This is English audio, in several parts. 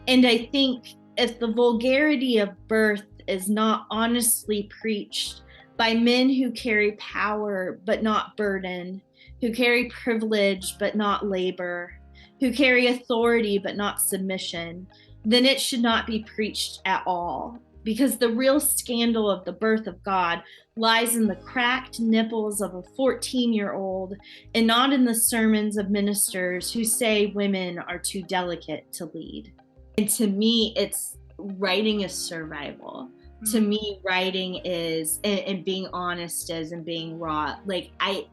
And I think if the vulgarity of birth is not honestly preached by men who carry power but not burden, who carry privilege but not labor, who carry authority but not submission, then it should not be preached at all. Because the real scandal of the birth of God lies in the cracked nipples of a 14-year-old and not in the sermons of ministers who say women are too delicate to lead. And to me, it's writing is survival. To me, writing is and being honest is and being raw. Like I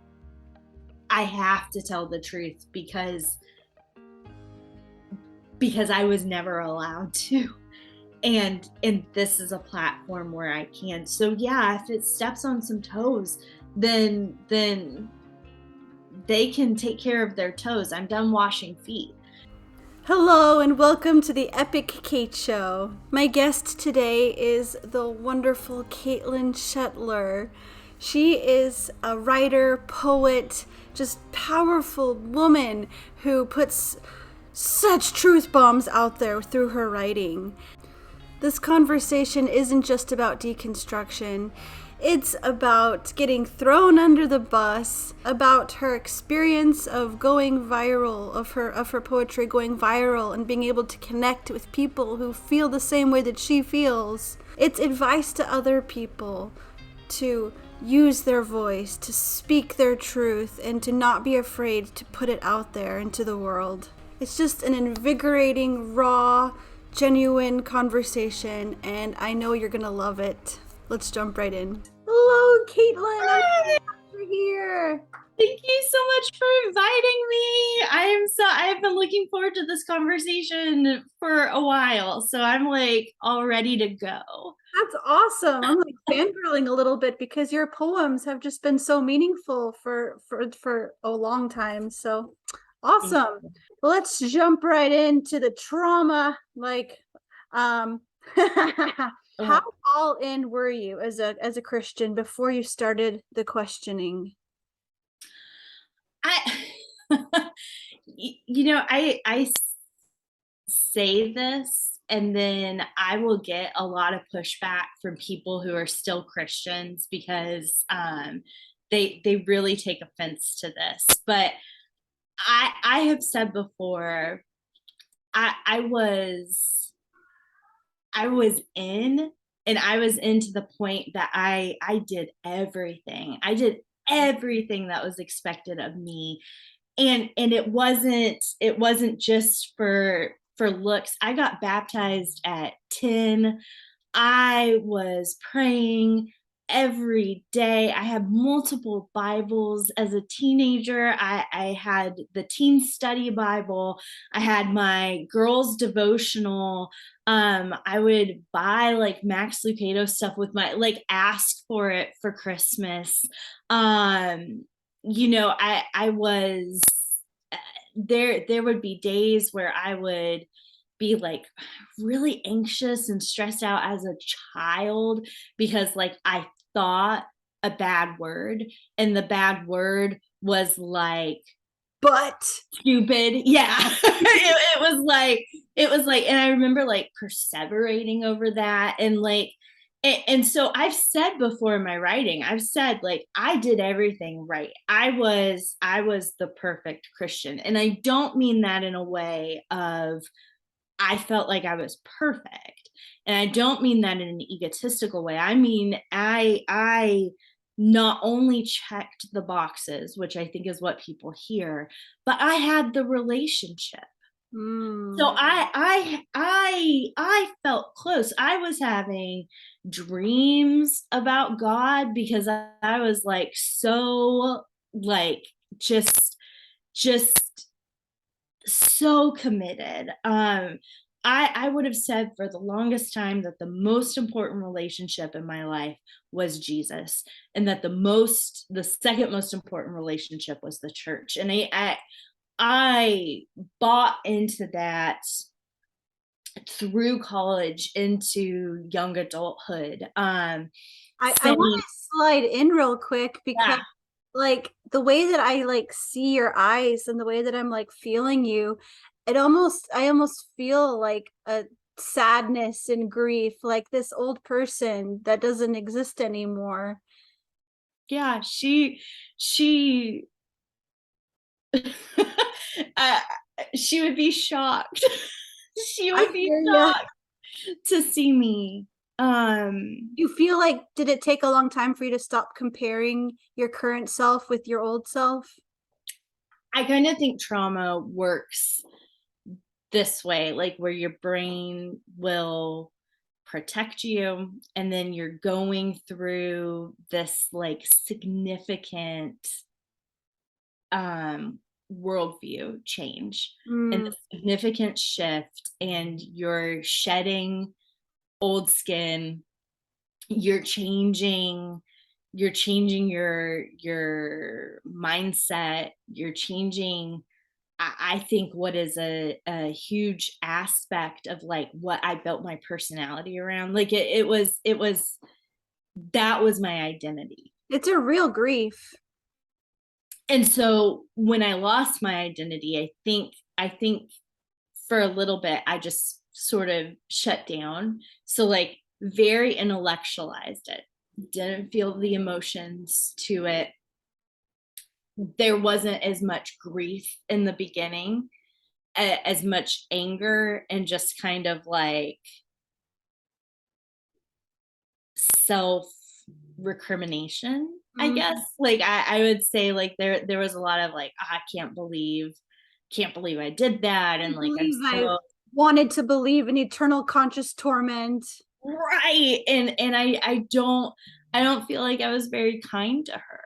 have to tell the truth because I was never allowed to. And this is a platform where I can. So yeah, if it steps on some toes, then they can take care of their toes. I'm done washing feet. Hello and welcome to the Epic Kate Show. My guest today is the wonderful Caitlin Shetler. She is a writer, poet, just powerful woman who puts such truth bombs out there through her writing. This conversation isn't just about deconstruction. It's about getting thrown under the bus, about her experience of going viral, of her poetry going viral and being able to connect with people who feel the same way that she feels. It's advice to other people to use their voice, to speak their truth, and to not be afraid to put it out there into the world. It's just an invigorating, raw, genuine conversation, and I know you're gonna love it. Let's jump right in. Hello, Caitlin. I'm Hi. glad you're here. Thank you so much for inviting me. I've been looking forward to this conversation for a while. So I'm like all ready to go. That's awesome. I'm like fangirling a little bit because your poems have just been so meaningful for a long time. So awesome. Well, let's jump right into the trauma. Um how all in were you as a Christian before you started the questioning? I I say this and then I will get a lot of pushback from people who are still Christians because they really take offense to this. But I have said before, I was in, and I was in to the point that I did everything. I did everything that was expected of me. And it wasn't just for looks. I got baptized at 10. I was praying every day. I had multiple Bibles as a teenager. I had the teen study Bible. I had my girls' devotional. I would buy like Max Lucado stuff with my like ask for it for Christmas. I was there would be days where I would be like really anxious and stressed out as a child because like I thought a bad word and the bad word was like But stupid. Yeah. It was like and I remember like perseverating over that and like and so I've said before in my writing, I've said like I did everything right. I was the perfect Christian. And I don't mean that in a way of I felt like I was perfect. And I don't mean that in an egotistical way. I mean, I not only checked the boxes, which I think is what people hear, but I had the relationship. So I felt close. I was having dreams about God because I was like so like just so committed. I would have said for the longest time that the most important relationship in my life was Jesus, and that the second most important relationship was the church. And I bought into that through college into young adulthood. I want Saying, to slide in real quick because yeah, like the way that I like see your eyes and the way that I'm like feeling you, I almost feel like a sadness and grief, like this old person that doesn't exist anymore. Yeah, she uh, she would be shocked. She I would be hear you. shocked to see me. Um, You feel like, did it take a long time for you to stop comparing your current self with your old self? I kind of think trauma works this way, like where your brain will protect you, and then you're going through this like significant um worldview change and Mm, the significant shift, and you're shedding old skin, you're changing your mindset, you're changing. I think what is a huge aspect of like what I built my personality around, like it was that was my identity. it's a real grief. And so when I lost my identity, I think for a little bit I just sort of shut down. So like very intellectualized it. Didn't feel the emotions to it. There wasn't as much grief in the beginning, as much anger, and just kind of like self recrimination, I Mm, guess. Like I would say like there was a lot of like, I can't believe I did that, I and like I'm believe I so wanted to believe in eternal conscious torment. right. And I don't feel like I was very kind to her.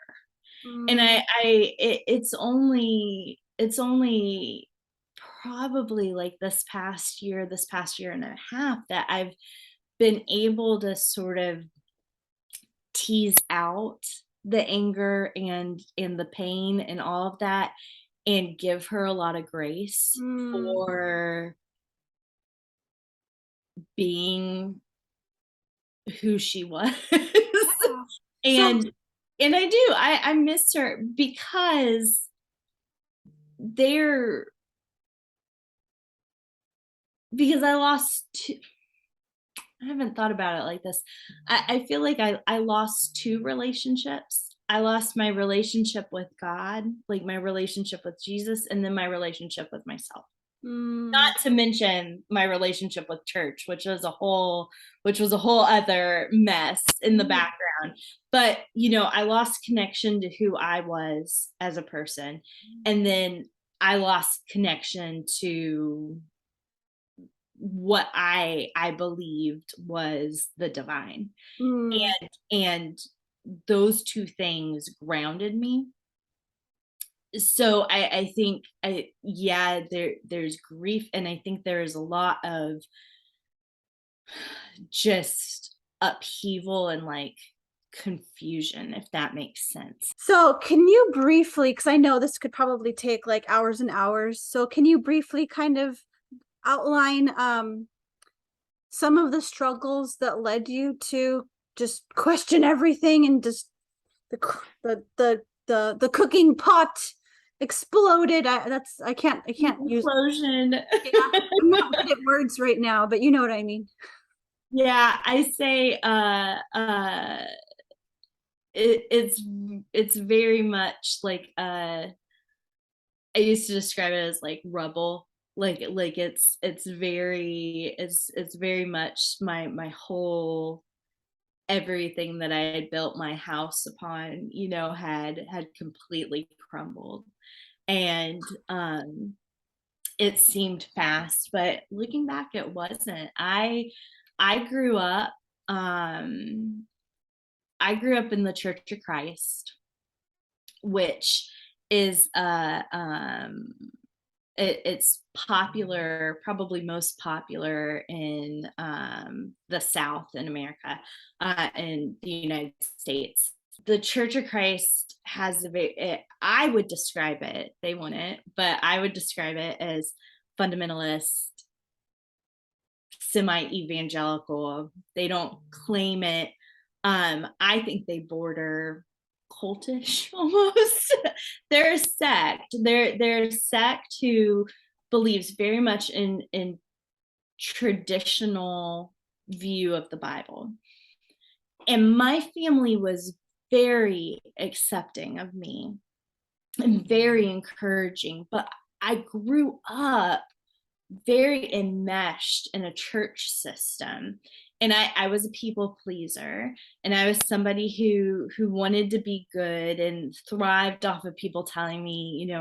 And Mm, it's only probably like this past year and a half that I've been able to sort of tease out the anger and the pain and all of that, and give her a lot of grace mm, for being who she was. yeah. So, and and I miss her because they're because I haven't thought about it like this. I feel like I lost two relationships. I lost my relationship with God, like my relationship with Jesus, and then my relationship with myself. mm, Not to mention my relationship with church, which was a whole other mess in the mm, background. But I lost connection to who I was as a person, and then I lost connection to what I believed was the divine. mm, And those two things grounded me. So I think yeah, there's grief, and I think there is a lot of just upheaval and like confusion, if that makes sense. so can you briefly, because I know this could probably take like hours and hours, so can you briefly kind of outline some of the struggles that led you to just question everything and just the cooking pot exploded. I can't use. Implosion. Yeah, I'm not good at words right now, but you know what I mean. Yeah, I say it's very much like I used to describe it as like rubble. Like it's very much my whole everything that I had built my house upon, had completely crumbled. And it seemed fast, but looking back it wasn't. I grew up um I grew up in the Church of Christ, which is it's popular, probably most popular in the South in America, in the United States. The Church of Christ has I would describe it, they wouldn't, but I would describe it as fundamentalist, semi evangelical. They don't claim it. I think they border cultish almost. They're a sect. They're a sect who believes very much in traditional view of the Bible. And my family was very accepting of me and very encouraging, but I grew up very enmeshed in a church system. And I was a people pleaser, and I was somebody who wanted to be good and thrived off of people telling me,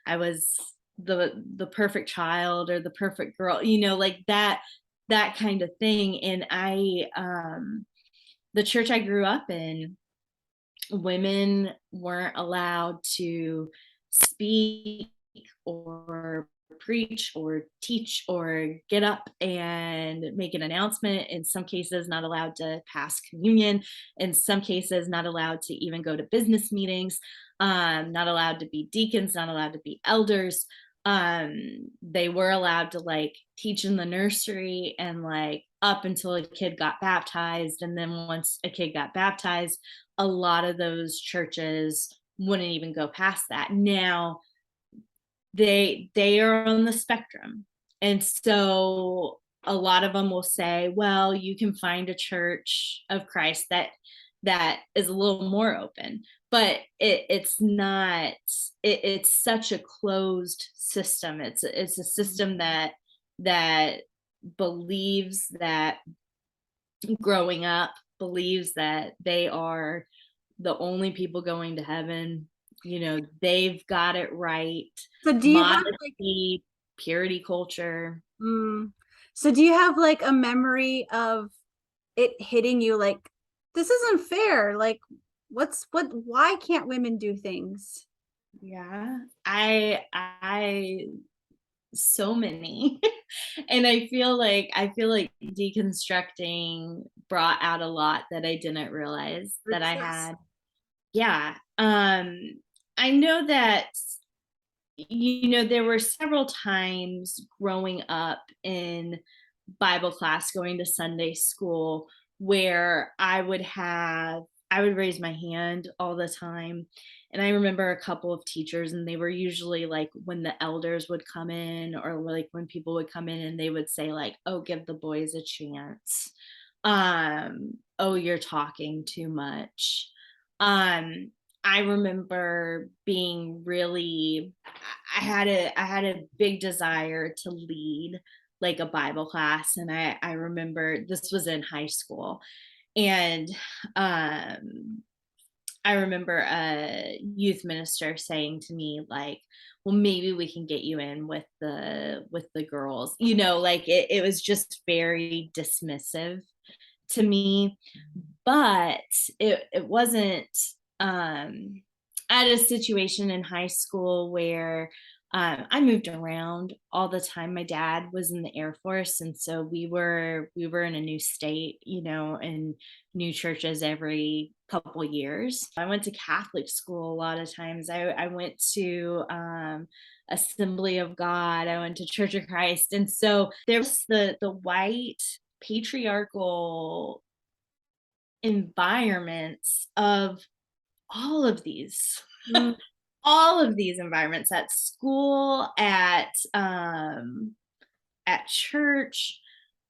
I was the perfect child or the perfect girl, like that kind of thing. And the church I grew up in, women weren't allowed to speak or preach or teach or get up and make an announcement. In some cases, not allowed to pass communion. In some cases, not allowed to even go to business meetings. Not allowed to be deacons, not allowed to be elders. They were allowed to like teach in the nursery and like up until a kid got baptized. And then once a kid got baptized, a lot of those churches wouldn't even go past that. Now they are on the spectrum, and so a lot of them will say, well, you can find a church of Christ that is a little more open, but it's not, it's such a closed system. It's a system that believes that, growing up, believes that they are the only people going to heaven. They've got it right. So do you have like Modesty, purity culture. so do you have like a memory of it hitting you like this isn't fair? Like why can't women do things? Yeah. I so many. And I feel like deconstructing brought out a lot that I didn't realize that I Yes. had. Yeah. I know that there were several times growing up in Bible class, going to Sunday school, where I would raise my hand all the time. And I remember a couple of teachers, and they were usually like when the elders would come in, or like when people would come in, and they would say like, oh, give the boys a chance. Oh, you're talking too much. Um, I remember being really, I had a big desire to lead like a Bible class. And I remember this was in high school. And I remember a youth minister saying to me, like, well, maybe we can get you in with the girls. Like it was just very dismissive to me. But it wasn't, I had a situation in high school where I moved around all the time. My dad was in the Air Force, and so we were in a new state, and new churches every couple years. I went to Catholic school a lot of times. I went to Assembly of God. I went to Church of Christ, and so there's the white patriarchal environments of all of these Mm. all of these environments, at school, at church.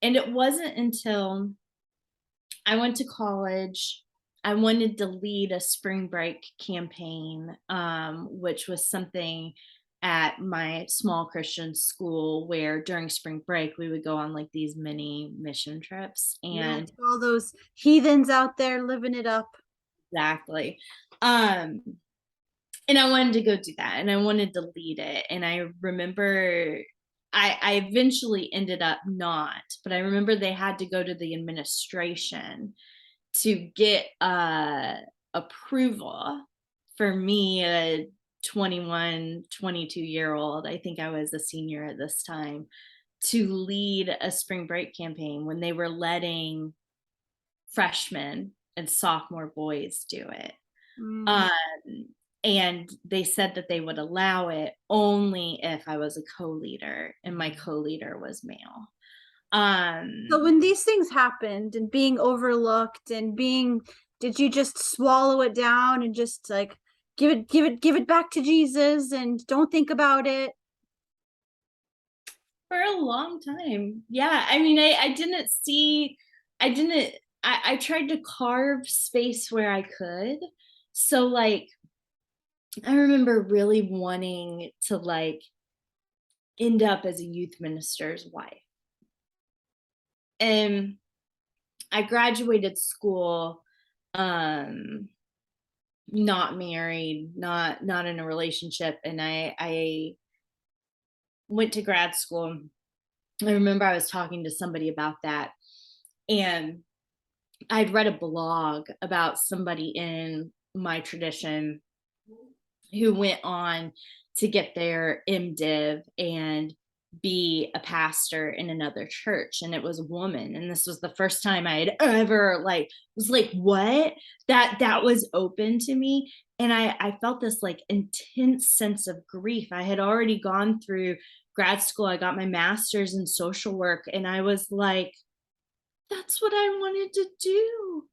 And it wasn't until I went to college, I wanted to lead a spring break campaign, which was something at my small Christian school where during spring break we would go on like these mini mission trips. Yeah, And all those heathens out there living it up. exactly. um and I wanted to go do that, and I wanted to lead it. And I remember I eventually ended up not, but I remember they had to go to the administration to get approval for me, a 21, 22-year old. I think I was a senior at this time, to lead a spring break campaign when they were letting freshmen and sophomore boys do it. Mm. Um, and they said that they would allow it only if I was a co-leader, and my co-leader was male. So Um, when these things happened and being overlooked and being, did you just swallow it down and just like give it back to Jesus and don't think about it? For a long time. Yeah. I mean, I didn't see, I didn't, I tried to carve space where I could. So like, I remember really wanting to like end up as a youth minister's wife. And I graduated school, um, not married, not in a relationship, and I went to grad school. I remember I was talking to somebody about that, and I'd read a blog about somebody in my tradition who went on to get their MDiv and be a pastor in another church, and it was a woman, and this was the first time I had ever like was like, what, that was open to me. And I felt this like intense sense of grief. I had already gone through grad school, I got my master's in social work, and I was like, that's what I wanted to do.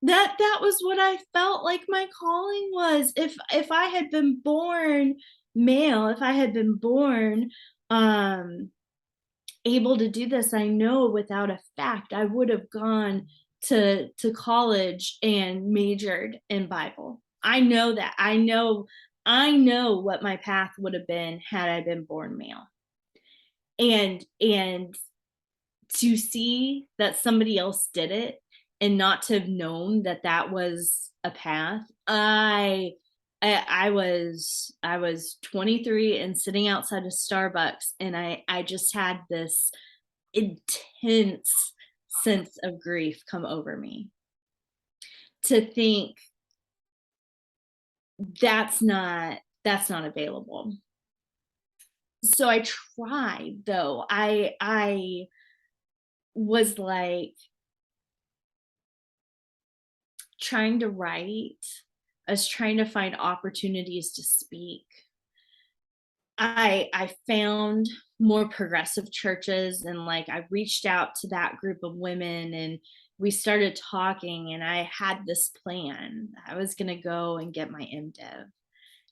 That was what I felt like my calling was. If I had been born male, if I had been born um able to do this, I know without a fact I would have gone to college and majored in Bible. I know that. I know what my path would have been had I been born male. And to see that somebody else did it and not to have known that that was a path. I was 23 and sitting outside of Starbucks, and I just had this intense sense of grief come over me to think that's not available. So I tried, though. I was like trying to write. I was trying to find opportunities to speak. I found more progressive churches, and like I reached out to that group of women, and we started talking, and I had this plan. I was going to go and get my MDiv,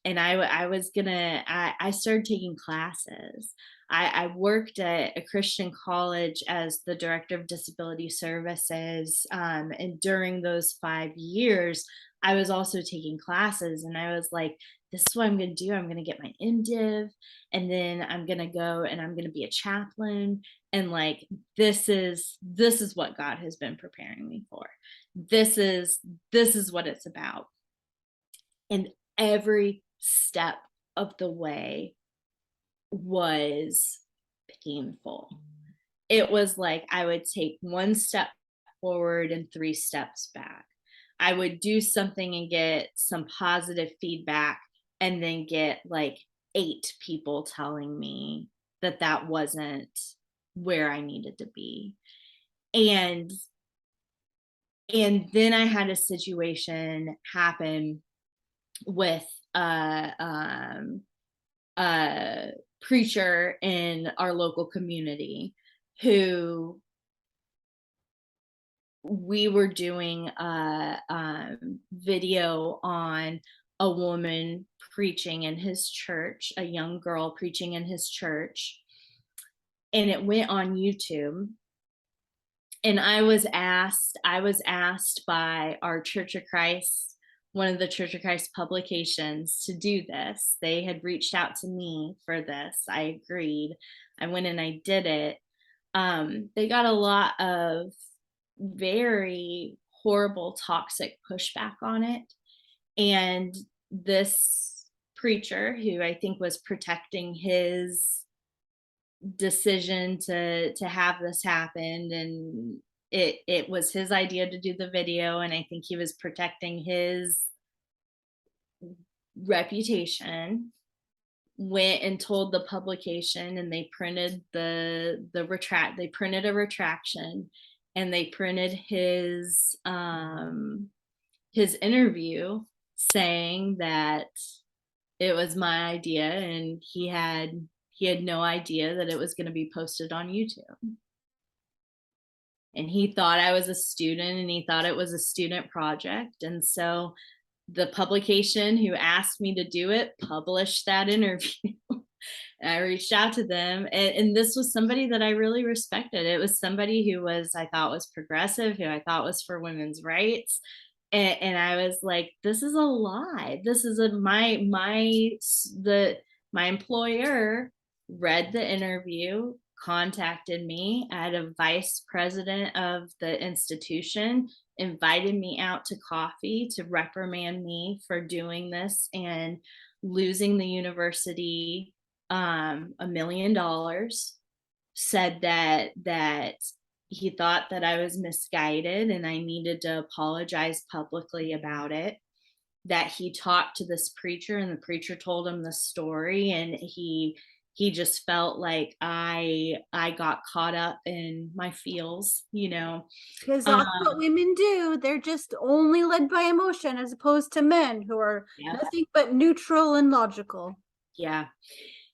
and I was gonna I started taking classes. I worked at a Christian college as the director of disability services, and during those 5 years, I was also taking classes, and I was like, "This is what I'm gonna do. I'm gonna get my MDiv, and then I'm gonna go and I'm gonna be a chaplain, and like this is what God has been preparing me for. This is what it's about." And every step of the way was painful. It was like I would take one step forward and three steps back. I would do something and get some positive feedback, and then get like eight people telling me that that wasn't where I needed to be. And and then I had a situation happen with a preacher in our local community who we were doing a video on a woman preaching in his church, a young girl preaching in his church, and it went on YouTube. And I was asked by our Church of Christ, one of the Church of Christ publications, to do this. They had reached out to me for this. I agreed. I went and I did it. They got a lot of very horrible, toxic pushback on it. And this preacher, who I think was protecting his decision to have this happen, and it was his idea to do the video, and I think he was protecting his reputation, went and told the publication, and they printed they printed a retraction, and they printed his interview saying that it was my idea, and he had no idea that it was going to be posted on YouTube. And he thought I was a student, and he thought it was a student project. And so the publication who asked me to do it published that interview. I reached out to them, and this was somebody that I really respected. It was somebody who was, I thought was progressive, who I thought was for women's rights. And I was like, this is a lie. This is my employer read the interview, contacted me. I had a vice president of the institution invited me out to coffee to reprimand me for doing this and losing the university $1 million, said that he thought that I was misguided and I needed to apologize publicly about it. That he talked to this preacher and the preacher told him the story, and he just felt like I got caught up in my feels, you know. Because Um, that's what women do. They're just only led by emotion as opposed to men who are yeah, nothing but neutral and logical. yeah.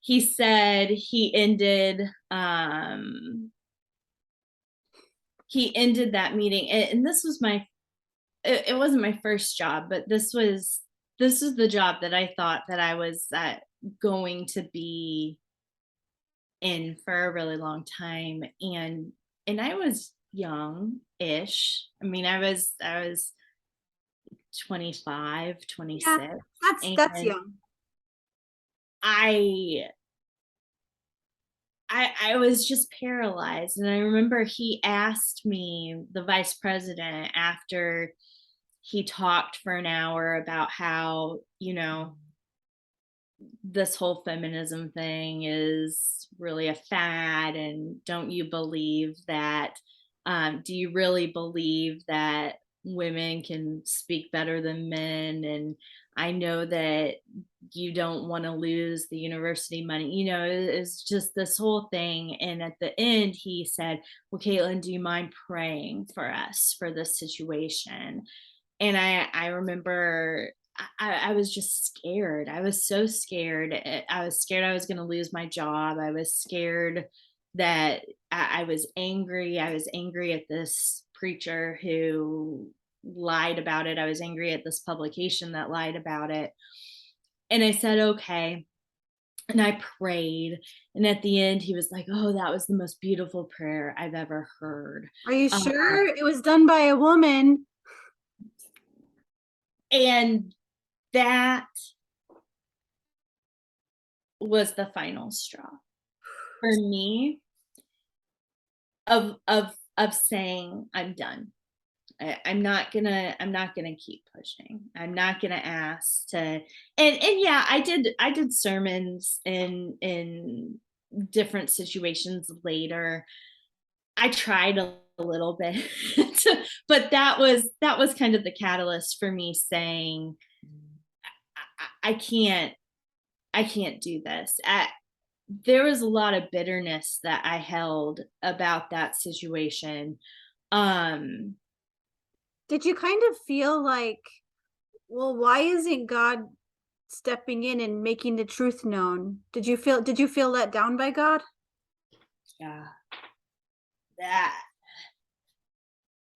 He said he ended that meeting, and this was it wasn't my first job, but this was the job that I thought that I was going to be in for a really long time. And I was young-ish. I mean, I was 25, Yeah, 26, that's and young. I I was just paralyzed. And I remember he asked me, the vice president, after he talked for an hour about how, this whole feminism thing is really a fad, and don't you believe that, do you really believe that women can speak better than men? And I know that you don't want to lose the university money, it's just this whole thing. And at the end he said, well, Caitlin, do you mind praying for us for this situation? And I remember I was just scared. I was so scared. I was scared I was going to lose my job. I was scared that I was angry. I was angry at this preacher who lied about it. I was angry at this publication that lied about it. And I said, okay. And I prayed. And at the end, he was like, oh, that was the most beautiful prayer I've ever heard. Are you Um, sure it was done by a woman? and that was the final straw for me, of saying I'm done. I'm not gonna keep pushing. I'm not gonna ask to. And yeah, I did sermons in different situations later. I tried a little bit, but that was kind of the catalyst for me saying I can't do this. There was a lot of bitterness that I held about that situation. Um, Did you kind of feel like, well, why isn't God stepping in and making the truth known? Did you feel let down by God? yeah, that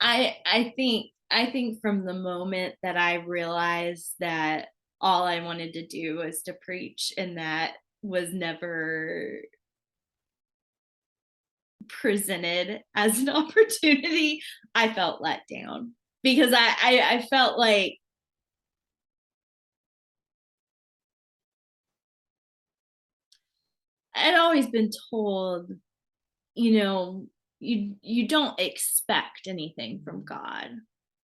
I think from the moment that I realized that all I wanted to do was to preach, and that was never presented as an opportunity, I felt let down, because I felt like I'd always been told, you don't expect anything from God,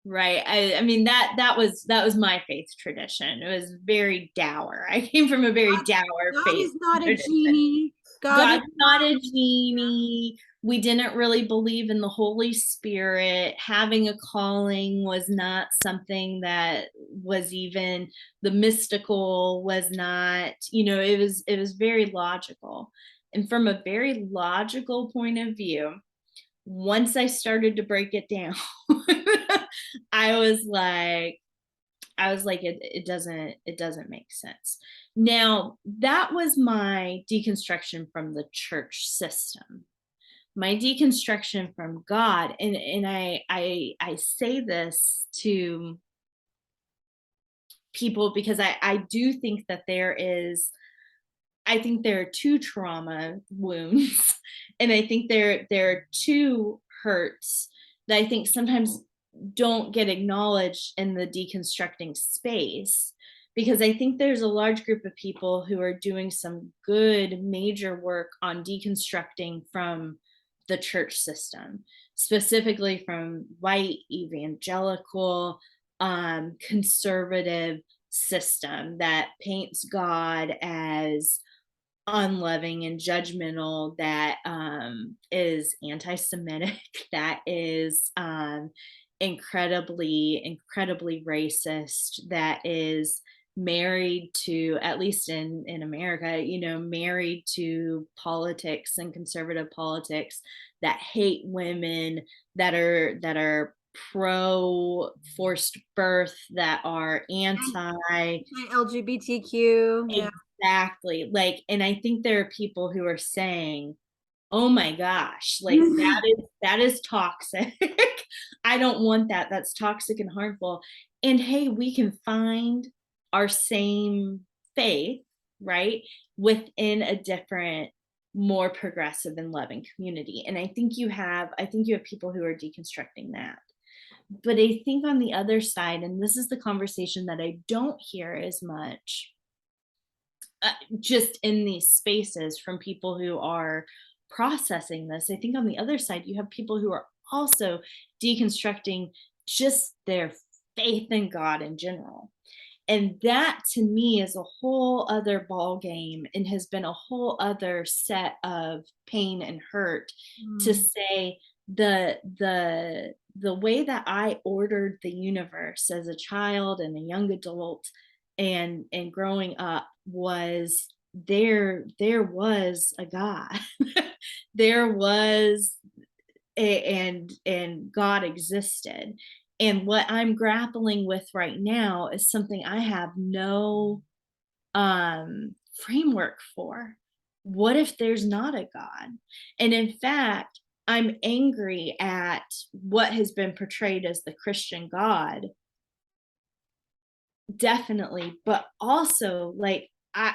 right? I mean, that was my faith tradition. It was very dour. I came from a very dour God faith is not a tradition. genie. God is God's not not. a genie. We didn't really believe in the Holy Spirit. Having a calling was not something that was even, the mystical was not, it was very logical. And from a very logical point of view, once I started to break it down, I was like, it doesn't make sense. Now, that was my deconstruction from the church system. My deconstruction from God, and I say this to people because I do think that there is I think there are two trauma wounds, and I think there are two hurts that I think sometimes don't get acknowledged in the deconstructing space, because I think there's a large group of people who are doing some good major work on deconstructing from the church system, specifically from white evangelical conservative system that paints God as unloving and judgmental, that is anti-Semitic, that is incredibly racist, that is married to, at least in America, married to politics and conservative politics, that hate women, that are pro forced birth, that are anti. LGBTQ. Yeah. Exactly. Like, and I think there are people who are saying, "Oh my gosh, like that is toxic. I don't want that. That's toxic and harmful." And hey, we can find our same faith, right? Within a different, more progressive and loving community. And I think you have people who are deconstructing that. But I think on the other side, and this is the conversation that I don't hear as much, just in these spaces from people who are processing this. I think on the other side, you have people who are also deconstructing just their faith in God in general. And that to me is a whole other ball game, and has been a whole other set of pain and hurt, to say the way that I ordered the universe as a child and a young adult, and growing up, was there was a God. There was and God existed. And what I'm grappling with right now is something I have no framework for. What if there's not a God? And in fact, I'm angry at what has been portrayed as the Christian God, definitely, but also, like, I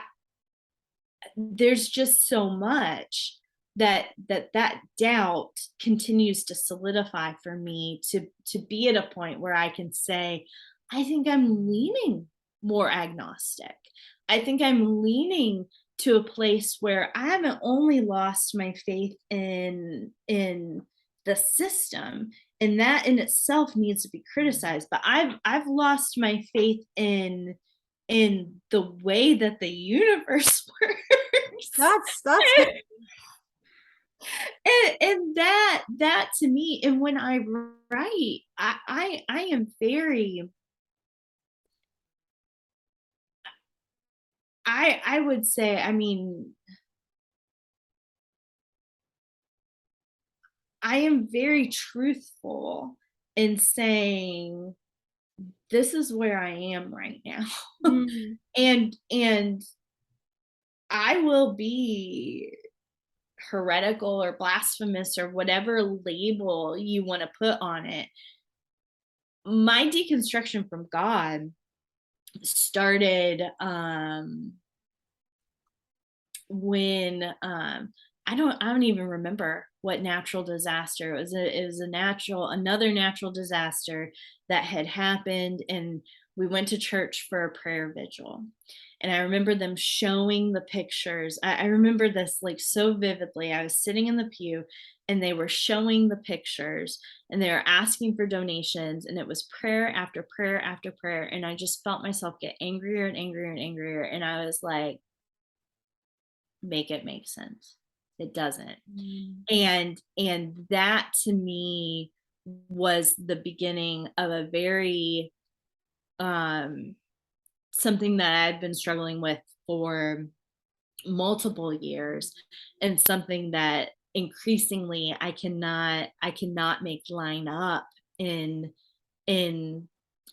there's just so much that doubt continues to solidify for me, to be at a point where I can say, I think I'm leaning more agnostic. I think I'm leaning to a place where I haven't only lost my faith in the system, and that in itself needs to be criticized, but I've lost my faith in the way that the universe works. That's And that to me, and when I write, I am very, I would say, I mean, I am very truthful in saying this is where I am right now. And I will be heretical or blasphemous or whatever label you want to put on it. My deconstruction from God started when I don't even remember what natural disaster it was. It was another natural disaster that had happened, and we went to church for a prayer vigil. And I remember them showing the pictures. I remember this like so vividly. I was sitting in the pew, and they were showing the pictures, and they were asking for donations, and it was prayer after prayer after prayer. And I just felt myself get angrier and angrier and angrier. And I was like, make it make sense. It doesn't. And that to me was the beginning of a very something that I had been struggling with for multiple years, and something that increasingly I cannot make line up in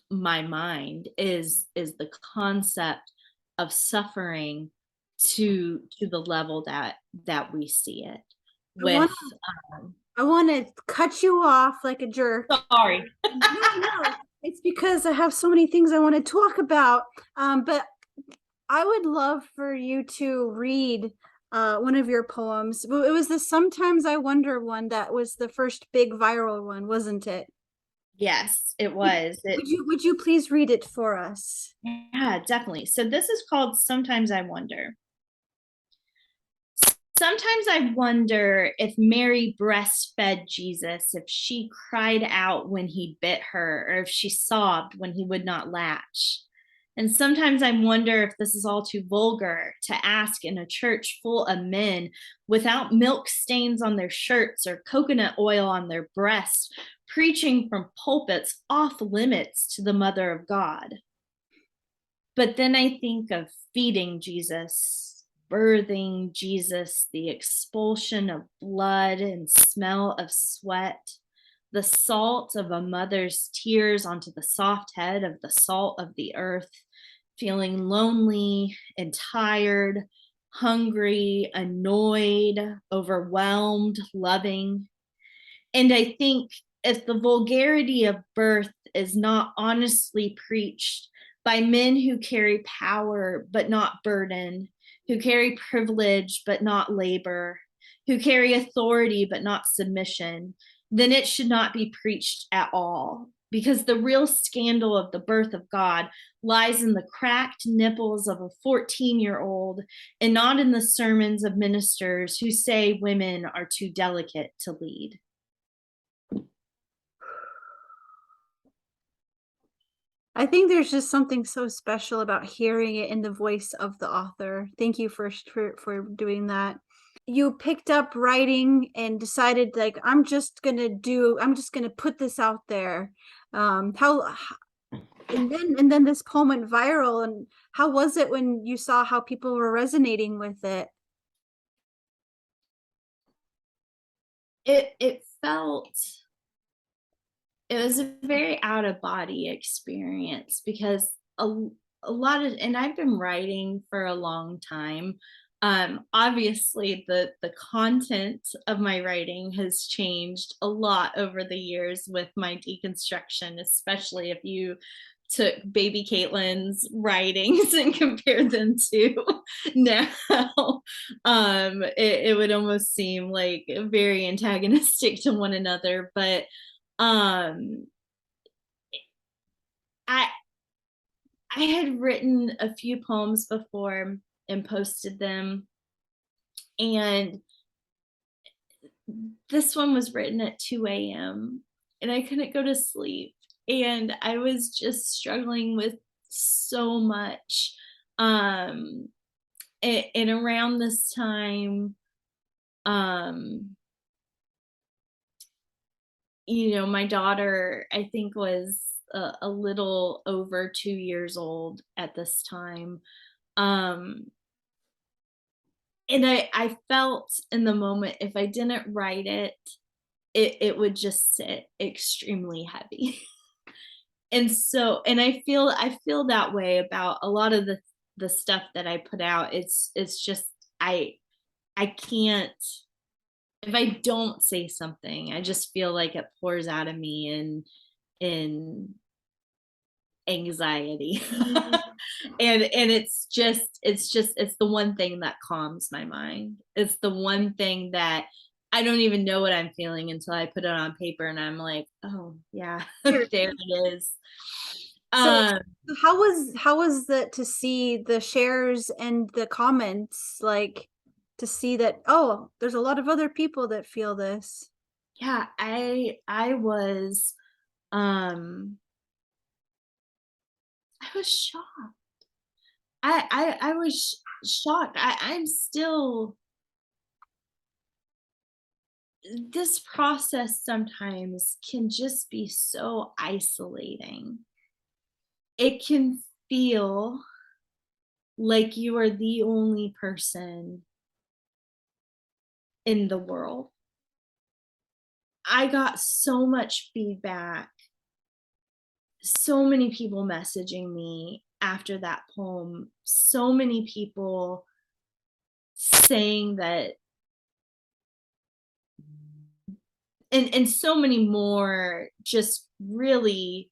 my mind, is the concept of suffering to the level that we see it with. I want to cut you off like a jerk. Sorry. No, it's because I have so many things I want to talk about. But I would love for you to read one of your poems. Well, it was the Sometimes I Wonder one that was the first big viral one, wasn't it? Yes, it was. Would you please read it for us? Yeah, definitely. So this is called Sometimes I Wonder. Sometimes I wonder if Mary breastfed Jesus, if she cried out when he bit her, or if she sobbed when he would not latch. And sometimes I wonder if this is all too vulgar to ask in a church full of men without milk stains on their shirts or coconut oil on their breasts, preaching from pulpits off limits to the Mother of God. But then I think of feeding Jesus, birthing Jesus, the expulsion of blood and smell of sweat, the salt of a mother's tears onto the soft head of the salt of the earth, feeling lonely and tired, hungry, annoyed, overwhelmed, loving. And I think if the vulgarity of birth is not honestly preached by men who carry power but not burden, who carry privilege but not labor, who carry authority but not submission, then it should not be preached at all. Because the real scandal of the birth of God lies in the cracked nipples of a 14-year-old and not in the sermons of ministers who say women are too delicate to lead. I think there's just something so special about hearing it in the voice of the author. Thank you for doing that. You picked up writing and decided like I'm just gonna put this out there. How and then this poem went viral, and how was it when you saw how people were resonating with it? It felt, it was a very out of body experience because a lot of, and I've been writing for a long time. Obviously the content of my writing has changed a lot over the years with my deconstruction, especially if you took baby Caitlin's writings and compared them to now. It would almost seem like very antagonistic to one another, but um I I had written a few poems before and posted them, and this one was written at 2 a.m. and I couldn't go to sleep, and I was just struggling with so much. um and around this time, um my daughter, I think, was a little over 2 years old at this time. Um, and I felt in the moment if I didn't write it, it would just sit extremely heavy. And so, and I feel that way about a lot of the stuff that I put out. It's just I can't, if I don't say something, I just feel like it pours out of me in anxiety. Mm. And it's the one thing that calms my mind. It's the one thing that I don't even know what I'm feeling until I put it on paper and I'm like, oh yeah, Here. there it is. So um how was that to see the shares and the comments, like to see that, oh, there's a lot of other people that feel this. yeah, I was, I was shocked. I was shocked. I'm still, this process sometimes can just be so isolating. It can feel like you are the only person in the world. I got so much feedback, so many people messaging me after that poem, so many people saying that, and so many more just really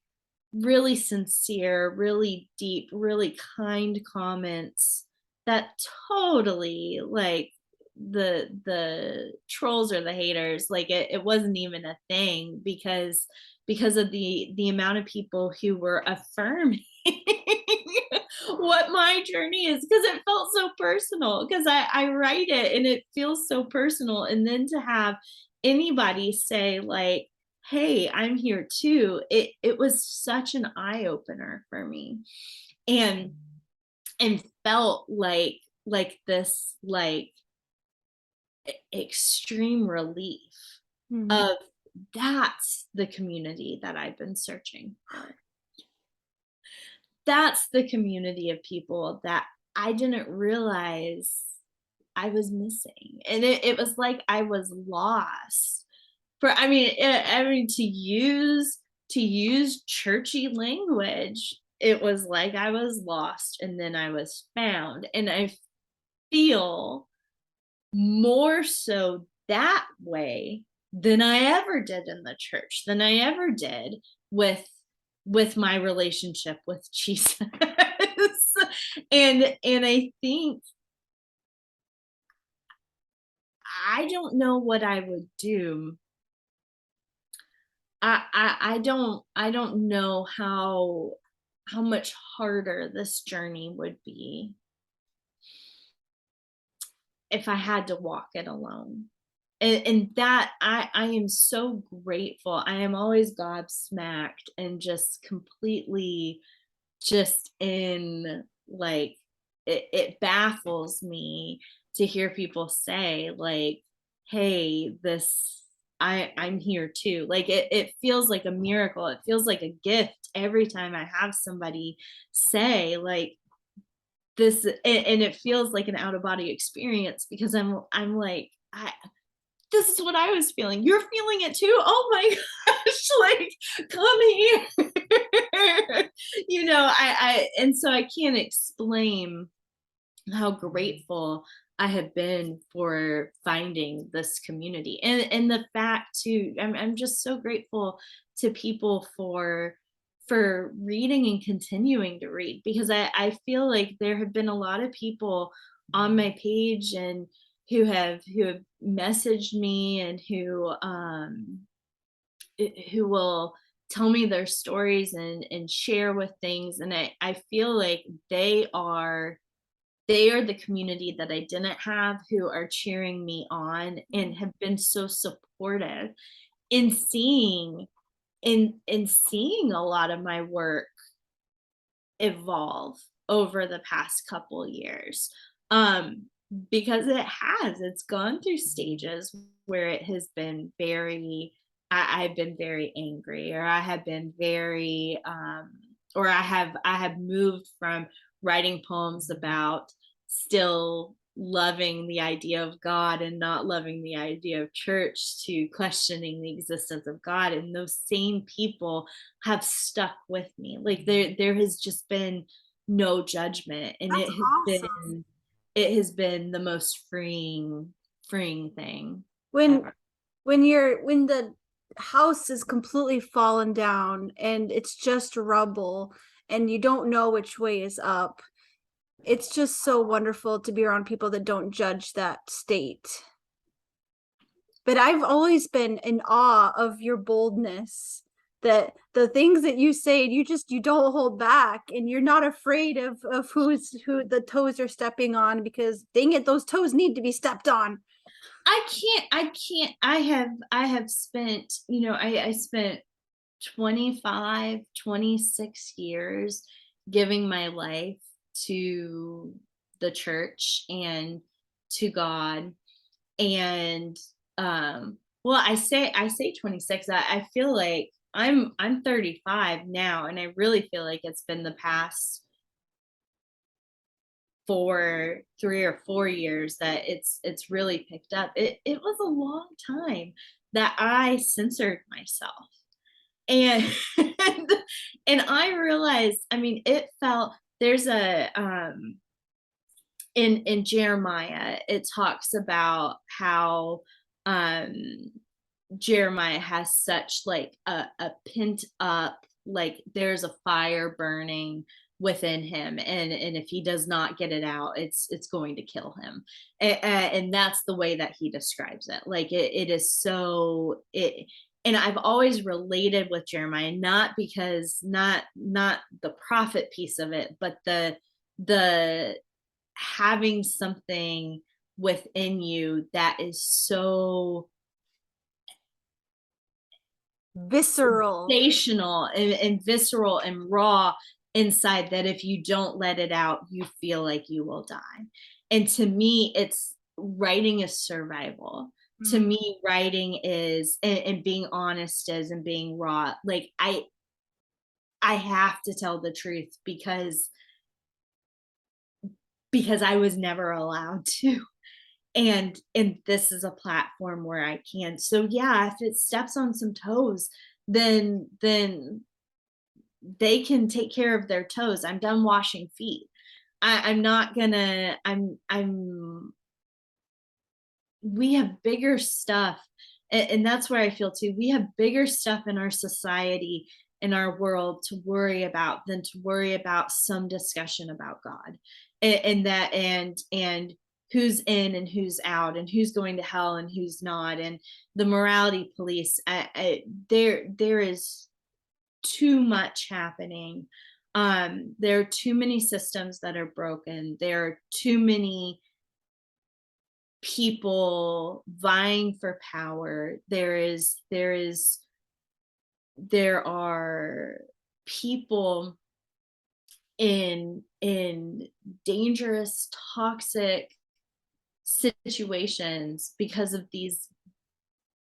really sincere, really deep, really kind comments that totally like the trolls or the haters, like it wasn't even a thing because of the amount of people who were affirming what my journey is, because it felt so personal, because I write it and it feels so personal, and then to have anybody say like, hey, I'm here too, it was such an eye opener for me, and felt this like extreme relief Mhm. of, that's the community that I've been searching for. That's the community of people that I didn't realize I was missing. And it was like I was lost. For I mean to use churchy language, it was like I was lost and then I was found. And I feel more so that way than I ever did in the church, than I ever did with my relationship with Jesus. And I think I don't know what I would do. I don't know how much harder this journey would be if I had to walk it alone. And that I am so grateful. I am always gobsmacked and just completely just in like, it baffles me to hear people say like, hey, this, I'm here too. Like it feels like a miracle. It feels like a gift every time I have somebody say like this, and it feels like an out of body experience, because I'm like, this is what I was feeling. You're feeling it too? Oh my gosh, like come here. And so I can't explain how grateful I have been for finding this community. And the fact too, I'm just so grateful to people for reading and continuing to read, because I feel like there have been a lot of people on my page and who have messaged me and who will tell me their stories and share with things, and I feel like they are the community that I didn't have, who are cheering me on and have been so supportive in seeing a lot of my work evolve over the past couple years. Um, because it's gone through stages where it has been very, I've been very angry, or I have been very, or I have moved from writing poems about still loving the idea of God and not loving the idea of church, to questioning the existence of God. And those same people have stuck with me. Like there has just been no judgment, and That's awesome. it has been the most freeing thing When ever. when the house is completely fallen down and it's just rubble and you don't know which way is up, it's just so wonderful to be around people that don't judge that state. But I've always been in awe of your boldness, that the things that you say, you don't hold back, and you're not afraid of who the toes are stepping on, because dang it, those toes need to be stepped on. I have spent, I spent 25, 26 years giving my life to the church and to God. And well, I say 26. I feel like I'm 35 now, and I really feel like it's been the past 3 or 4 years that it's really picked up. It was a long time that I censored myself. And and I realized, I mean, it felt, there's a in Jeremiah, it talks about how um Jeremiah has such like a pent up like there's a fire burning within him, and if he does not get it out, it's going to kill him. And that's the way that he describes it. Like it is so it. And I've always related with Jeremiah, not because not the prophet piece of it, but the having something within you that is so Visceral. sensational and visceral and raw inside, that if you don't let it out, you feel like you will die. And to me, it's writing is survival. To Mm. me, writing is, and being honest is, and being raw. Like I have to tell the truth because I was never allowed to. And this is a platform where I can. So yeah, if it steps on some toes, then they can take care of their toes. I'm done washing feet. I'm not gonna. I'm. We have bigger stuff, and that's where I feel too. We have bigger stuff in our society, in our world, to worry about than to worry about some discussion about God, and that and who's in and who's out, and who's going to hell and who's not, and the morality police. There is too much happening. There are too many systems that are broken. There are too many people vying for power. There are people in dangerous, toxic situations because of these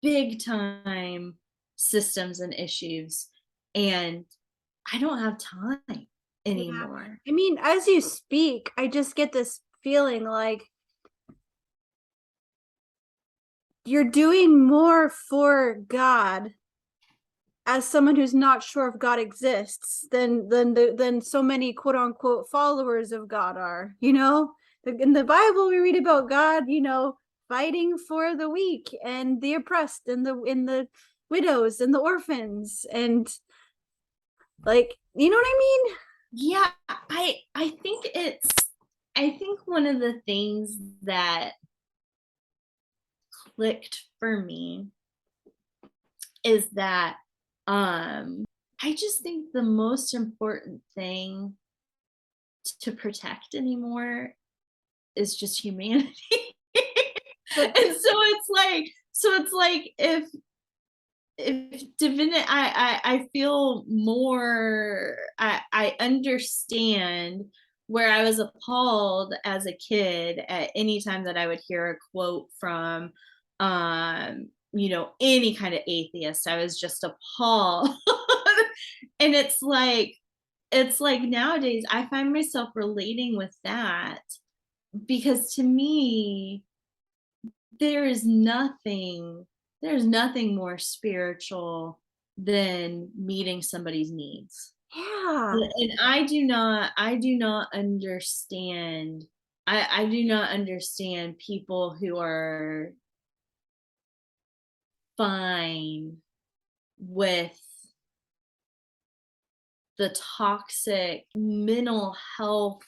big time systems and issues. And I don't have time Yeah. anymore. I mean, as you speak, I just get this feeling like you're doing more for God as someone who's not sure if God exists than so many quote unquote followers of God are. You know, in the Bible we read about God, you know, fighting for the weak and the oppressed and the widows and the orphans, and like, you know what I mean? Yeah, I think one of the things that clicked for me is that I just think the most important thing to protect anymore is just humanity. But And so it's like if divinity, I feel more, I understand where I was appalled as a kid at any time that I would hear a quote from any kind of atheist. I was just appalled. And it's like nowadays I find myself relating with that, because to me there is nothing there's nothing more spiritual than meeting somebody's needs. yeah. And I do not understand. I do not understand people who are fine with the toxic mental health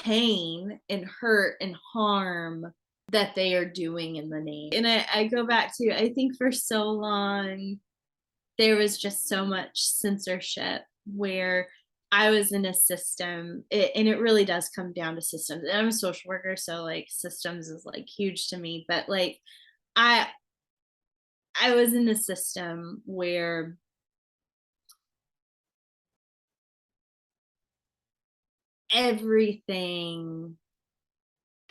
pain and hurt and harm that they are doing in the name. And I go back to, I think for so long there was just so much censorship where I was in a system, and it really does come down to systems. And I'm a social worker, so like systems is like huge to me. But like I I was in a system where everything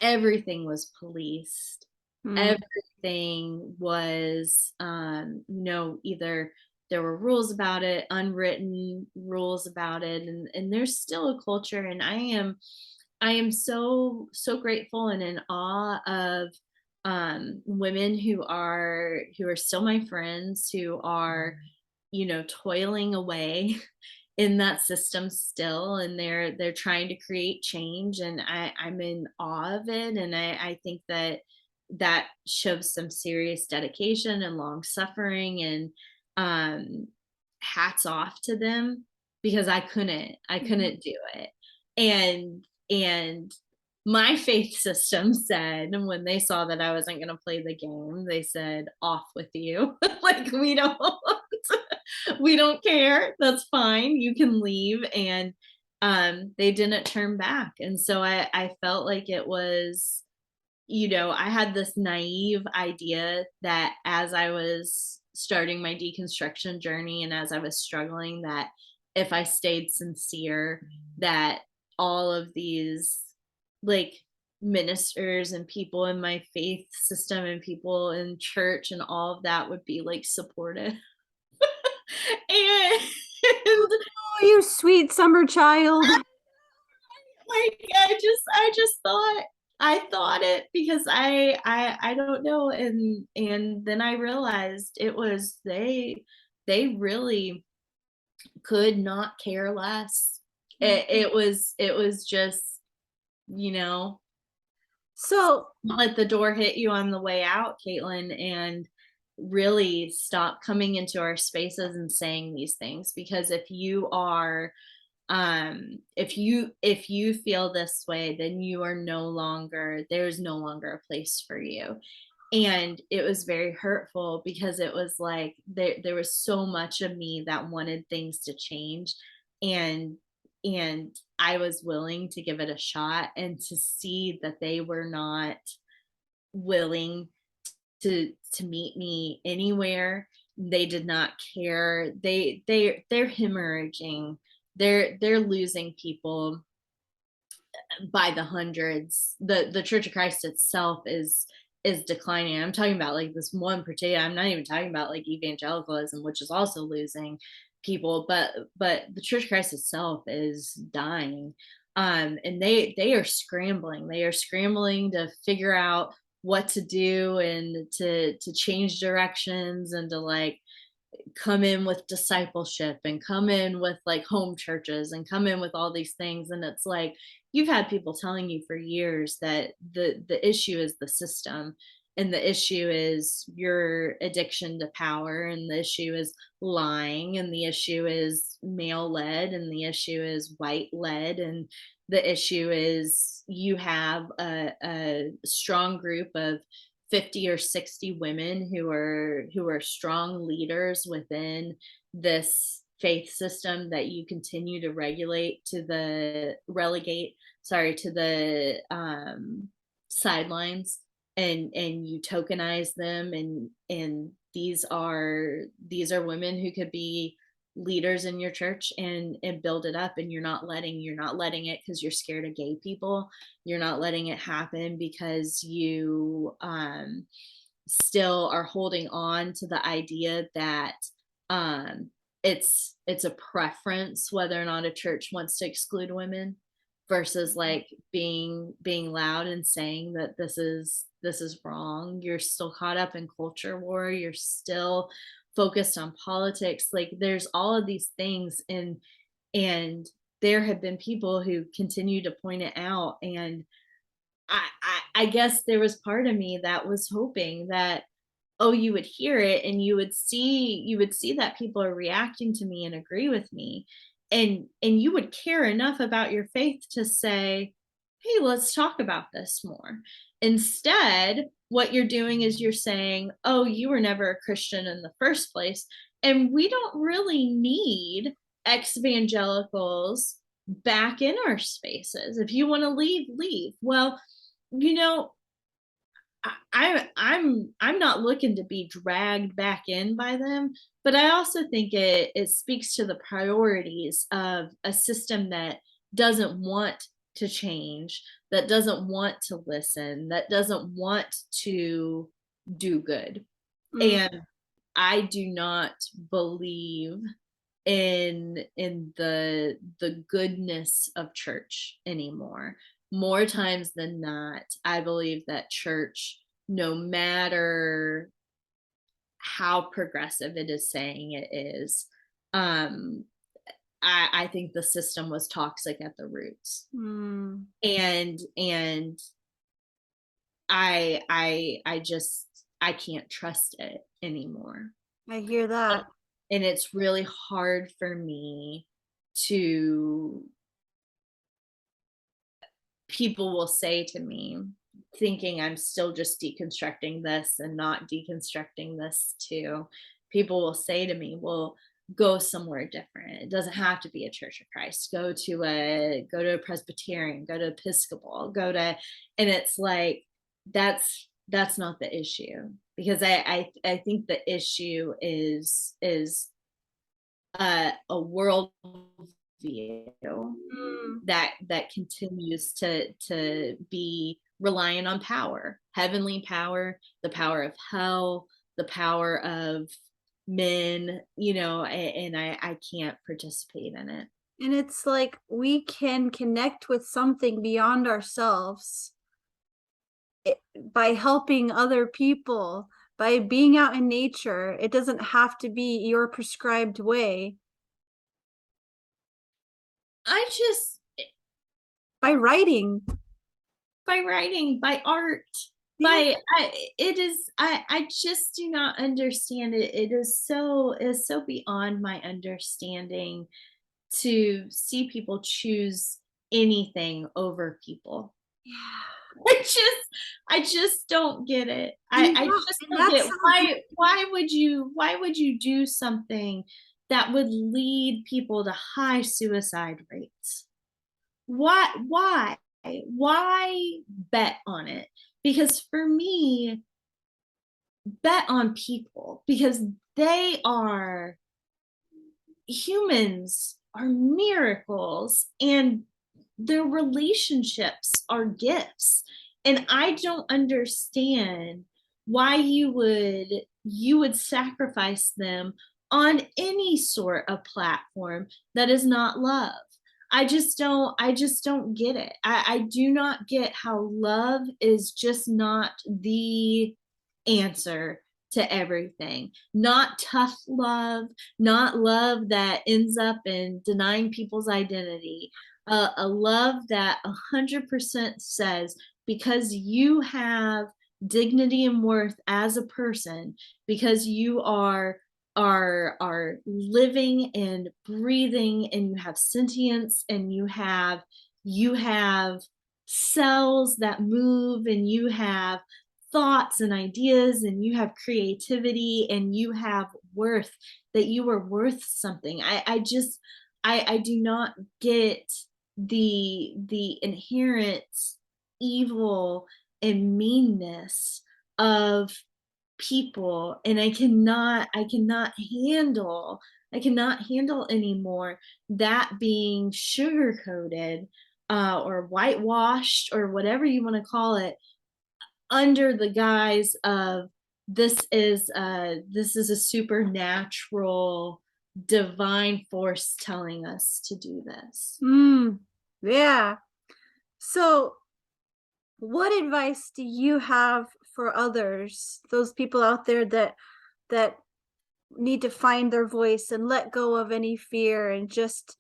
everything was policed. Mm. Everything was either there were rules about it, unwritten rules about it, and there's still a culture. And I am so grateful and in awe of women who are still my friends, who are toiling away in that system still, and they're trying to create change, and I'm in awe of it. And I think that shows some serious dedication and long suffering, and um hats off to them, because I couldn't do it. And my faith system said, when they saw that I wasn't going to play the game, they said, off with you. Like, we don't care. That's fine. You can leave. And they didn't turn back. And so I felt like it was, I had this naive idea that as I was starting my deconstruction journey and as I was struggling, that if I stayed sincere, that all of these, like, ministers and people in my faith system and people in church and all of that would be like supportive. And Oh, you sweet summer child. like I just thought it, because I don't know. And then I realized it was they really could not care less. It was just, you know So, let the door hit you on the way out, Caitlin, and really stop coming into our spaces and saying these things. Because if you feel this way, then there's no longer a place for you. And it was very hurtful, because it was like there was so much of me that wanted things to change. And and I was willing to give it a shot, and to see that they were not willing to meet me anywhere. They did not care. They're hemorrhaging. They're losing people by the hundreds. The Church of Christ itself is declining. I'm talking about like this one particular. I'm not even talking about like evangelicalism, which is also losing people, but the Church of Christ itself is dying. And they are scrambling. They are scrambling to figure out what to do, and to change directions, and to like come in with discipleship, and come in with like home churches, and come in with all these things. And it's like, you've had people telling you for years that the issue is the system, and the issue is your addiction to power, and the issue is lying, and the issue is male led, and the issue is white led, and the issue is you have a strong group of 50 or 60 women who are strong leaders within this faith system that you continue to relegate, sorry, to the sidelines, and you tokenize them. And these are women who could be leaders in your church, and build it up. And you're not letting it, because you're scared of gay people. You're not letting it happen because you still are holding on to the idea that um it's a preference whether or not a church wants to exclude women, versus like being loud and saying that this is wrong. You're still caught up in culture war. You're still focused on politics. Like, there's all of these things. And there have been people who continue to point it out. And I guess there was part of me that was hoping that, oh, you would hear it, and you would see that people are reacting to me and agree with me, and you would care enough about your faith to say, hey, let's talk about this more. Instead, what you're doing is you're saying, oh, you were never a Christian in the first place, and we don't really need ex-evangelicals back in our spaces. If you want to leave, leave. Well, you know I'm not looking to be dragged back in by them, but I also think it speaks to the priorities of a system that doesn't want to change, that doesn't want to listen, that doesn't want to do good. mm, And I do not believe in the goodness of church anymore. More times than not, I believe that church, no matter how progressive it is saying it is, um I think the system was toxic at the roots. mm. And I just I can't trust it anymore. I hear that. And it's really hard for me to people will say to me, thinking I'm still just deconstructing this and not deconstructing this too. People will say to me, well, go somewhere different. It doesn't have to be a Church of Christ. Go to a Presbyterian, go to Episcopal, go to, and it's like that's not the issue, because I think the issue is a world view Mm. that continues to be reliant on power, heavenly power, the power of hell, the power of men, and I can't participate in it. And it's like we can connect with something beyond ourselves by helping other people, by being out in nature. It doesn't have to be your prescribed way. I just By writing. by writing, by art, Yeah. by it is I just do not understand it. It is so beyond my understanding to see people choose anything over people. Yeah. I just don't get it. I just And don't that get sounds why would you do something that would lead people to high suicide rates? Why bet on it? Because for me, bet on people, because they are humans, are miracles, and their relationships are gifts. And I don't understand why you would sacrifice them on any sort of platform that is not love. I just don't get it. I do not get how love is just not the answer to everything. Not tough love, not love that ends up in denying people's identity. A love that 100% says, because you have dignity and worth as a person, because you are living and breathing, and you have sentience, and you have cells that move, and you have thoughts and ideas, and you have creativity, and you have worth, that you are worth something. I do not get the inherent evil and meanness of people, and I cannot handle anymore that being sugar coated, or whitewashed, or whatever you want to call it, under the guise of this is a supernatural divine force telling us to do this. Mm, yeah. So, what advice do you have for others, those people out there that need to find their voice and let go of any fear and just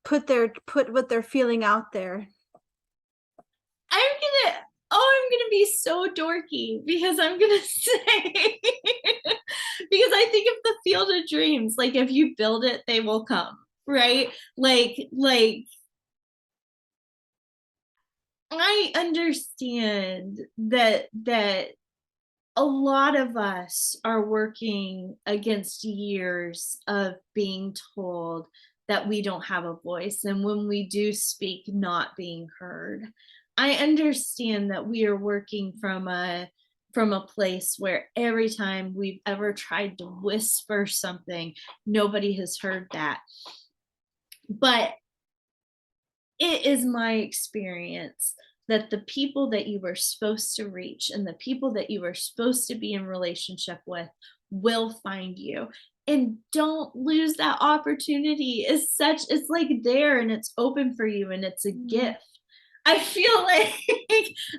put what they're feeling out there? I'm gonna be so dorky, because I'm gonna say because I think of the field of dreams, like if you build it, they will come, right? Like I understand that a lot of us are working against years of being told that we don't have a voice, and when we do speak, not being heard. I understand that we are working from a place where every time we've ever tried to whisper something, nobody has heard that. But it is my experience that the people that you were supposed to reach, and the people that you were supposed to be in relationship with, will find you. And don't lose that opportunity. It's like there, and it's open for you, and it's a Mm. gift. I feel like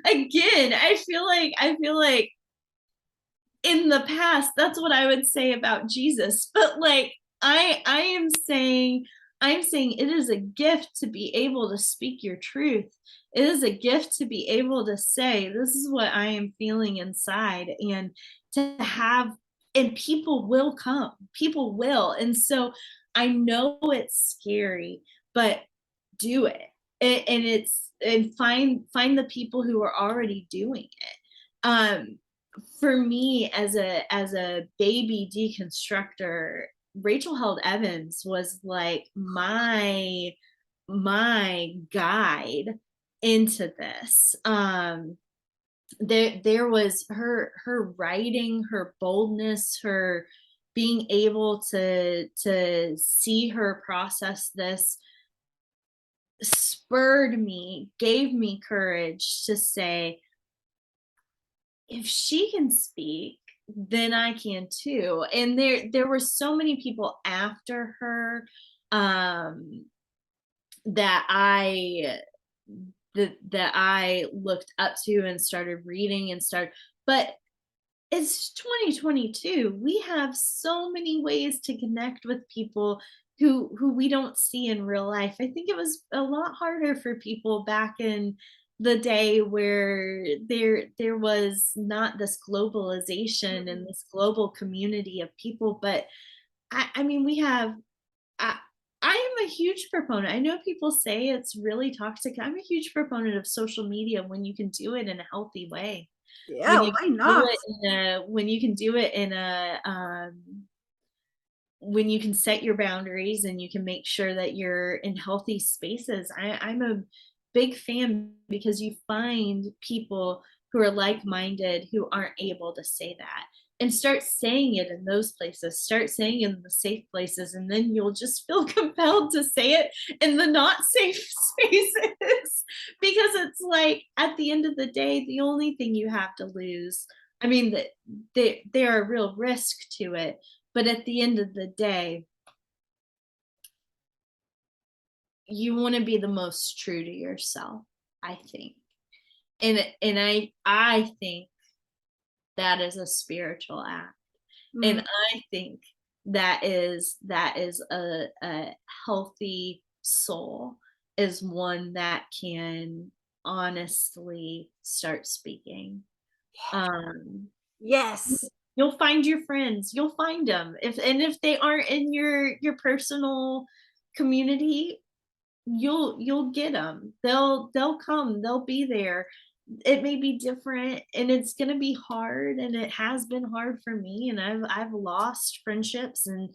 again, I feel like in the past, that's what I would say about Jesus. But like I am saying it is a gift to be able to speak your truth. It is a gift to be able to say, this is what I am feeling inside, and to have and people will come, people will. And so I know it's scary, but do it. And it's, and find the people who are already doing it. For me, as a baby deconstructor, Rachel Held Evans was like my guide into this. There was her writing, her boldness, her being able to see her process this spurred me, gave me courage to say, if she can speak, then I can too. And there were so many people after her, um that I looked up to and started reading and started. But it's 2022. We have so many ways to connect with people who we don't see in real life. I think it was a lot harder for people back in the day where there was not this globalization and this global community of people. But I mean, we have, I, I am a huge proponent. I know people say it's really toxic. I'm a huge proponent of social media when you can do it in a healthy way. Yeah, When you why can do not? it in a, when you can do it in a, when you can set your boundaries and you can make sure that you're in healthy spaces. I'm a big fan because you find people who are like-minded who aren't able to say that, and start saying it in those places, start saying it in the safe places, and then you'll just feel compelled to say it in the not safe spaces. Because it's like, at the end of the day, the only thing you have to lose, I mean, that there are real risk to it, but at the end of the day, you want to be the most true to yourself, I think. And I think that is a spiritual act. And Mm, I think that is a healthy soul, is one that can honestly start speaking. Um, yes. you'll find your friends, you'll find them. If they aren't in your personal community, you'll get them. They'll come, they'll be there. It may be different, and it's going to be hard, and it has been hard for me, and I've lost friendships, and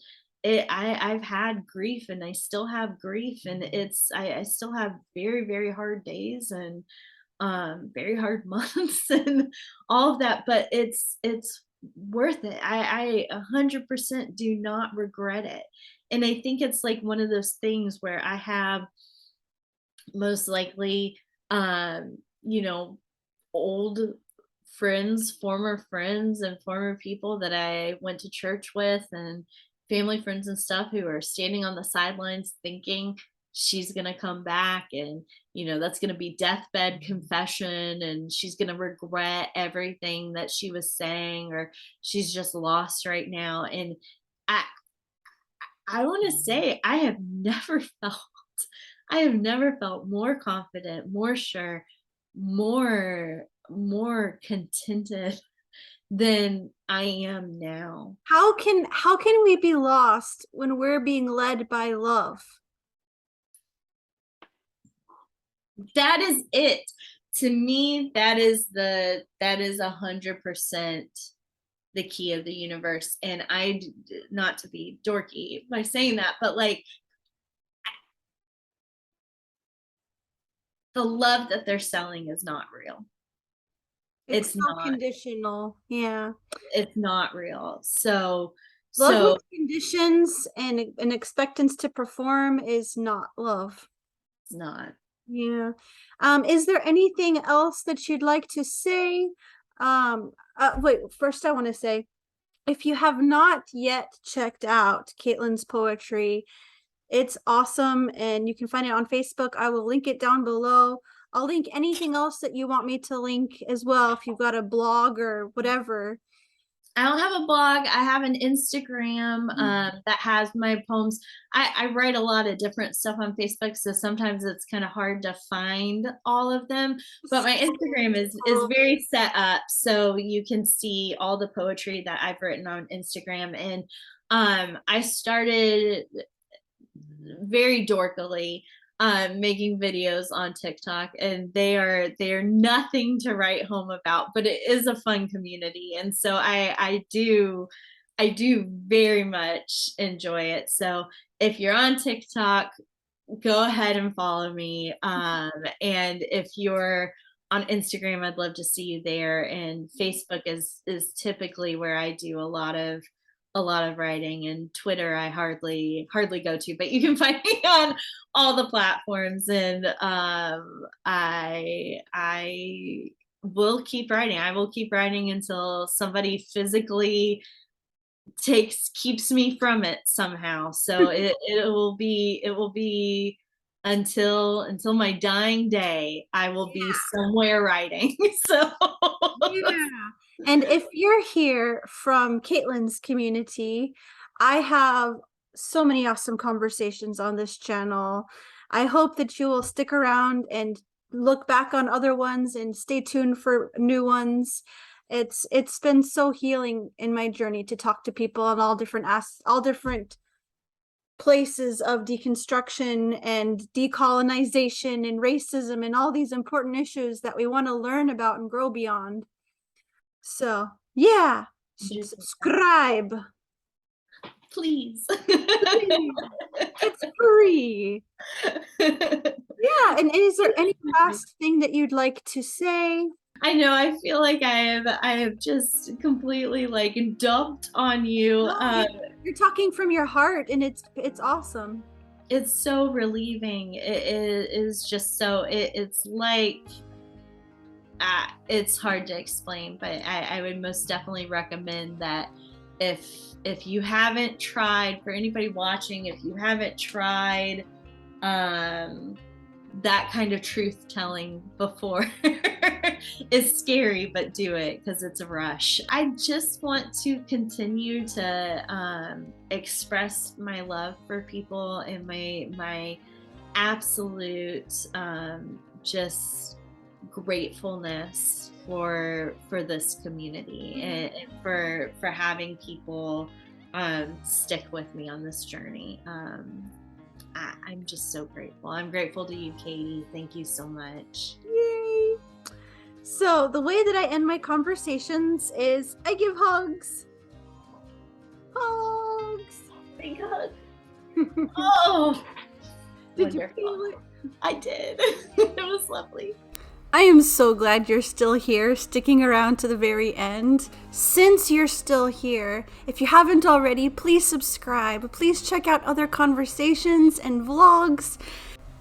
I've had grief, and I still have grief, and I still have very, very hard days, and very hard months, and all of that. But it's worth it. I 100% do not regret it. And I think it's like one of those things where I have, most likely, you know, old friends, former friends, and former people that I went to church with, and family friends and stuff, who are standing on the sidelines thinking she's going to come back, and that's going to be deathbed confession, and she's going to regret everything that she was saying, or she's just lost right now. And I I want to say, I have never felt more confident, more sure, more contented than I am now. How can we be lost when we're being led by love? That is it. To me, that is 100% the key of the universe. And not to be dorky by saying that, but like, the love that they're selling is not real. It's It's so not. conditional. Yeah. It's not real. So Love so with conditions and an expectance to perform is not love. it's not. Yeah. Is there anything else that you'd like to say? Wait, first I want to say, if you have not yet checked out Caitlin's poetry, it's awesome and you can find it on Facebook. I will link it down below. I'll link anything else that you want me to link as well if you've got a blog or whatever. I don't have a blog. I have an Instagram that has my poems. I write a lot of different stuff on Facebook, so sometimes it's kind of hard to find all of them. But my Instagram is very set up, so you can see all the poetry that I've written on Instagram. And I started very dorkily making videos on TikTok, and they are nothing to write home about, but it is a fun community, and so I do very much enjoy it. So if you're on TikTok, go ahead and follow me. And if you're on Instagram, I'd love to see you there. And Facebook is typically where I do a lot of writing, and Twitter I hardly go to, but you can find me on all the platforms. And I will keep writing. I will keep writing until somebody physically keeps me from it somehow. So it will be until my dying day. I will be somewhere writing. So Yeah. And if you're here from Caitlin's community, I have so many awesome conversations on this channel. I hope that you will stick around and look back on other ones and stay tuned for new ones. It's been so healing in my journey to talk to people on all different places of deconstruction and decolonization and racism and all these important issues that we want to learn about and grow beyond. So yeah, subscribe. please. It's free. Yeah, and is there any last thing that you'd like to say? I know, I feel like I have just completely like dumped on you. No, you're talking from your heart, and it's awesome. It's so relieving. It is just so it's like it's hard to explain, but I would most definitely recommend that if you haven't tried, for anybody watching, if you haven't tried that kind of truth telling before, it's scary, but do it because it's a rush. I just want to continue to express my love for people and my absolute just gratefulness for this community, and for having people stick with me on this journey. I'm just so grateful. I'm grateful to you, Katie. Thank you so much. Yay! So the way that I end my conversations is I give hugs. Hugs. Big hug. Oh, Did wonderful. you feel it? I did. It was lovely. I am so glad you're still here, sticking around to the very end. Since you're still here, if you haven't already, please subscribe. Please check out other conversations and vlogs.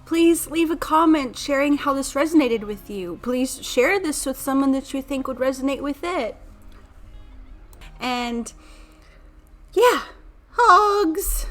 Please leave a comment sharing how this resonated with you. Please share this with someone that you think would resonate with it. And yeah, hugs.